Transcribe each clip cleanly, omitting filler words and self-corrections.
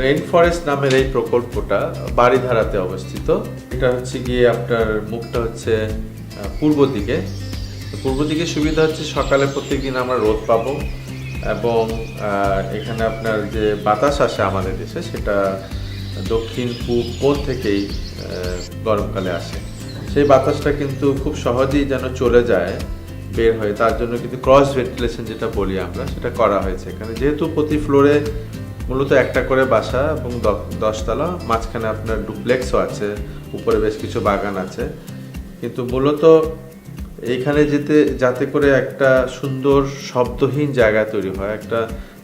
Rainforest নামের এই প্রকল্পটা বারিধারাতে অবস্থিত। এটা হচ্ছে গিয়ে আপনার মুখটা হচ্ছে পূর্ব দিকে। পূর্ব দিকে সুবিধা হচ্ছে সকালে প্রত্যেকদিন আমরা রোদ পাবো এবং এখানে আপনার যে বাতাস আসে আমাদের দেশে সেটা দক্ষিণ পূব কোণ থেকেই গরমকালে আসে। সেই বাতাসটা কিন্তু খুব সহজেই যেন চলে যায় বের হয়ে, তার জন্য কিন্তু ক্রস ভেন্টিলেশন যেটা বলি আমরা সেটা করা হয়েছে এখানে। যেহেতু প্রতি ফ্লোরে মূলত একটা করে বাসা এবং 10 তলা, মাঝখানে আপনার ডুপ্লেক্সও আছে, উপরে বেশ কিছু বাগান আছে, কিন্তু মূলত এইখানে যাতে করে একটা সুন্দর শব্দহীন জায়গা তৈরি হয়, একটা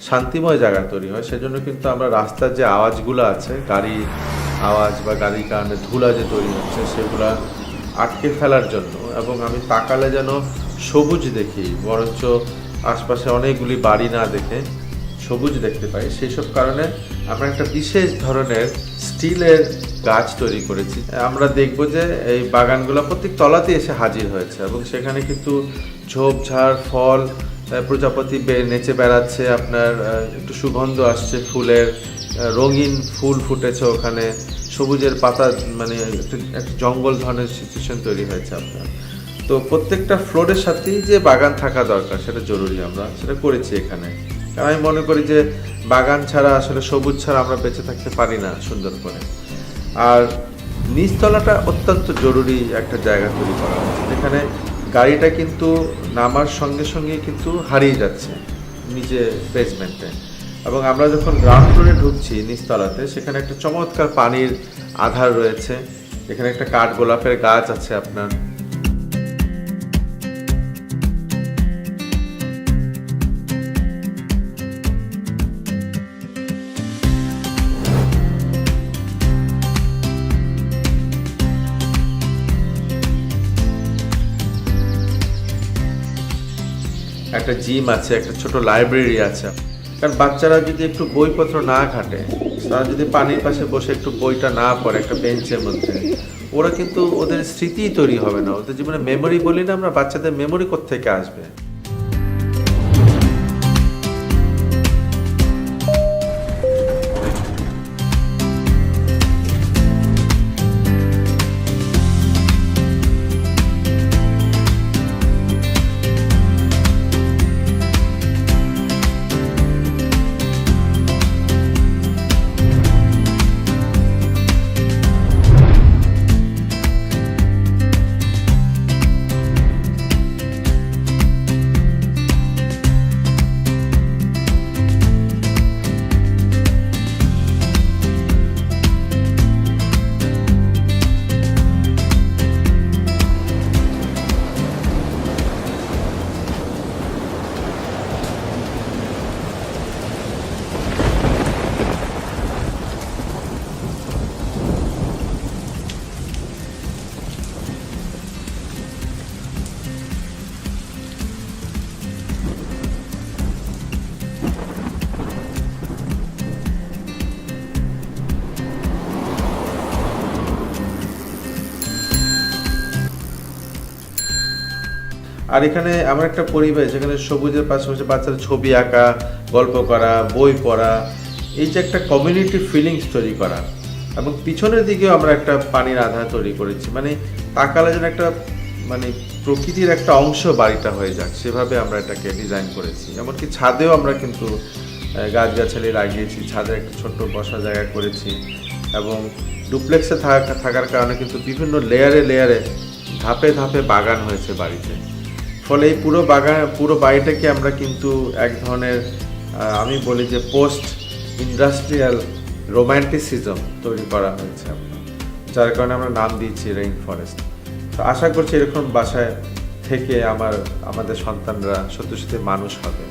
শান্তিময় জায়গা তৈরি হয়, সেজন্য কিন্তু আমরা রাস্তার যে আওয়াজগুলো আছে, গাড়ির আওয়াজ বা গাড়ির কারণে ধুলা যে তৈরি হচ্ছে সেগুলা আটকে ফেলার জন্য, এবং আমি তাকালে যেন সবুজ দেখি, বরঞ্চ আশপাশে অনেকগুলি বাড়ি না দেখে সবুজ দেখতে পাই, সেই সব কারণে আমরা একটা বিশেষ ধরনের স্টিলের গাছ তৈরি করেছি। আমরা দেখব যে এই বাগানগুলো প্রত্যেক তলাতে এসে হাজির হয়েছে এবং সেখানে কিন্তু ঝোপঝাড়, ফল, প্রজাপতি নেচে বেড়াচ্ছে, আপনার একটু সুগন্ধ আসছে ফুলের, রঙিন ফুল ফুটেছে ওখানে, সবুজের পাতা, মানে একটা জঙ্গল ধরনের সিচুয়েশন তৈরি হয়েছে আপনার। তো প্রত্যেকটা ফ্লোরের সাথেই যে বাগান থাকা দরকার সেটা জরুরি, আমরা সেটা করেছি এখানে। কারণ আমি মনে করি যে বাগান ছাড়া, আসলে সবুজ ছাড়া আমরা বেঁচে থাকতে পারি না সুন্দর করে। আর নিচতলাটা অত্যন্ত জরুরি একটা জায়গা তৈরি করা হয়েছে, যেখানে গাড়িটা কিন্তু নামার সঙ্গে সঙ্গে কিন্তু হারিয়ে যাচ্ছে নিচে বেসমেন্টে, এবং আমরা যখন গ্রাউন্ড ফ্লোরে ঢুকছি নিচতলাতে, সেখানে একটা চমৎকার পানির আধার রয়েছে, এখানে একটা কাঠ গোলাপের গাছ আছে আপনার। একটা জিম আছে, একটা ছোট লাইব্রেরি আছে। কারণ বাচ্চারা যদি একটু বইপত্র না ঘাটে, তারা যদি পানির পাশে বসে একটু বইটা না পড়ে একটা বেঞ্চের মধ্যে, ওরা কিন্তু ওদের স্মৃতি তৈরি হবে না, ওদের জীবনে মেমোরি বলি না আমরা, বাচ্চাদের মেমোরি কোত্থেকে আসবে? আর এখানে আমার একটা পরিবেশ, যেখানে সবুজের পাশাপাশি বাচ্চারা ছবি আঁকা, গল্প করা, বই পড়া, এই যে একটা কমিউনিটি ফিলিংস তৈরি করা, এবং পিছনের দিকেও আমরা একটা পানির আধার তৈরি করেছি, মানে তাকালে যেন একটা মানে প্রকৃতির একটা অংশ বাড়িটা হয়ে যাক, সেভাবে আমরা এটাকে ডিজাইন করেছি। এমনকি ছাদেও আমরা কিন্তু গাছগাছালি লাগিয়েছি, ছাদে একটা ছোট্ট বসার জায়গা করেছি, এবং ডুপ্লেক্সে থাকার কারণে কিন্তু বিভিন্ন লেয়ারে লেয়ারে ধাপে ধাপে বাগান হয়েছে বাড়িতে। ফলে এই পুরো বাড়িটাকে আমরা কিন্তু এক ধরনের, আমি বলি যে পোস্ট ইন্ডাস্ট্রিয়াল রোম্যান্টিসিজম তৈরি করা হয়েছে আপনার, যার কারণে আমরা নাম দিয়েছি রেইন ফরেস্ট। তো আশা করছি এরকম বাসায় থেকে আমাদের সন্তানরা সত্যি সত্যি মানুষ হবে।